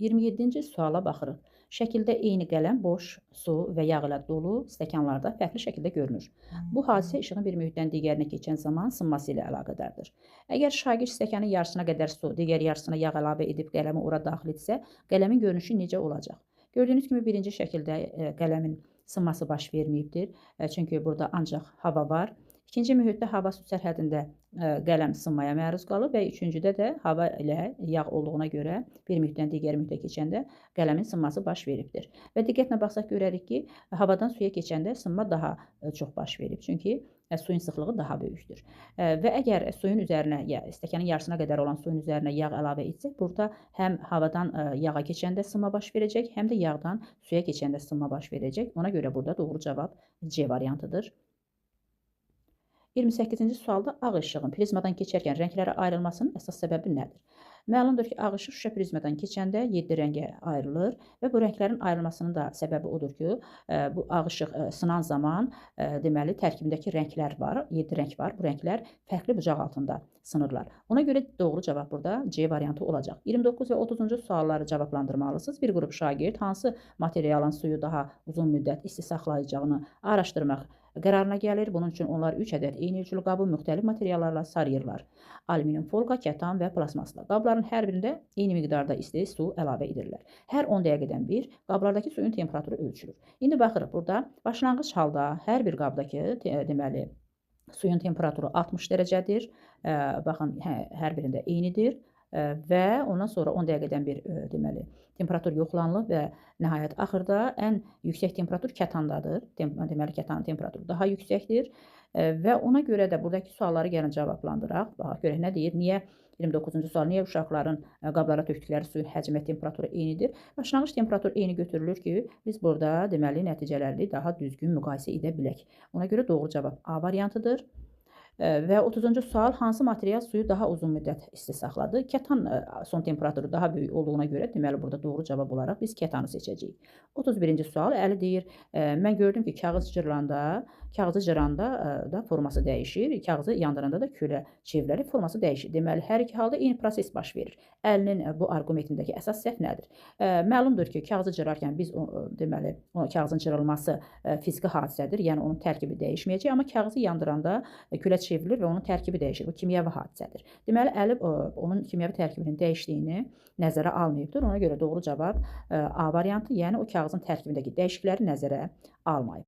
27-ci suala baxırıq. Şəkildə eyni qələm boş, su və yağ ilə dolu stəkanlarda fərqli şəkildə görünür. Bu hadisə işığın bir mühitdən digərinə keçən zaman sınması ilə əlaqədardır. Əgər şagird stəkanın yarısına qədər su, digər yarısına yağ əlavə edib qələmi ora daxil etsə, qələmin görünüşü necə olacaq? Gördüyünüz kimi birinci şəkildə qələmin sınması baş verməyibdir. Çünki burada ancaq hava var. İkinci mühitdə hava su sərhədində qələm sınmaya məruz qalıb və üçüncüdə də hava ilə yağ olduğuna görə bir mühitdən digər mühitə keçəndə qələmin sınması baş veribdir. Və diqqətlə baxsaq görərik ki, havadan suya keçəndə sınma daha çox baş verib. Çünki suyun sıxlığı daha böyükdür. Və əgər suyun üzərinə, stəkanın yarısına qədər olan suyun üzərinə yağ əlavə etsək, burada həm havadan yağa keçəndə sınma baş verəcək, həm də yağdan suya keçəndə sınma baş verəcək. Ona görə burada doğru cavab C variantıdır. 28-ci sualda ağ işığın prizmadan keçərkən rənglərə ayrılmasının əsas səbəbi nədir? Məlumdur ki, ağ işıq şüşə prizmadan keçəndə 7 rəngə ayrılır və bu rənglərin ayrılmasının da səbəbi odur ki, bu ağ işıq sınan zaman deməli tərkibindəki rənglər var, 7 rəng var. Bu rənglər fərqli bucaq altında sınırlar. Ona görə doğru cavab burada C variantı olacaq. 29 və 30-cu sualları cavablandırmalısınız. Bir qrup şagird hansı materialın suyu daha uzun müddət isti saxlayacağını araşdırmaq qərarına gəlir. Bunun üçün onlar 3 ədəd eyni ölçülü qabı müxtəlif materiallarla sarıyırlar. Alüminium folqa, kətan və plasmasla. Qabların hər birində eyni miqdarda isti su əlavə edirlər. Hər 10 dəqiqədən bir qablardakı suyun temperaturu ölçülür. İndi baxırıq, burada başlanğıc halda hər bir qabdakı deməli suyun temperaturu 60 dərəcədir. Baxın, hər birində eynidir. Və ondan sonra 10 dəqiqədən bir deməli temperatur yoxlanılır və nəhayət axırda ən yüksək temperatur kətandadır. Deməli kətanın temperaturu daha yüksəkdir və ona görə də buradakı sualları gəlin cavablandıraq. Baxaq görək nə deyir? Niyə 29-cu sual, niyə uşaqların qablara tökdükləri suyun həcmi və temperaturu eynidir? Başlanğıc temperatur eyni götürülür ki, biz burada deməli nəticələri daha düzgün müqayisə edə bilək. Ona görə doğru cavab A variantıdır. Və 30-cu sual, hansı material suyu daha uzun müddət isti saxladı? Kətan son temperaturu daha böyük olduğuna görə, deməli burada doğru cavab olaraq biz kətanı seçəcəyik. 31-ci sual, Əli deyir, mən gördüm ki, kağızı cıranda da forması dəyişir, kağızı yandıranda da külə çevrilərək forması dəyişir. Deməli, hər iki halda eyni proses baş verir. Əlinin bu arqumentindəki əsas səhv nədir? Məlumdur ki, kağızı cırarkən biz deməli, kağızın cırılması fiziki hadisədir, yəni onun tərkibi dəyişməyəcək, amma kağızı yandıranda külə çevrilir və onun tərkibi dəyişir. Bu kimyəvi hadisədir. Deməli, Əli onun kimyəvi tərkibinin dəyişdiyini nəzərə almayıbdır. Ona görə doğru cavab A variantı, yəni o kağızın tərkibindəki dəyişiklikləri nəzərə almayıb.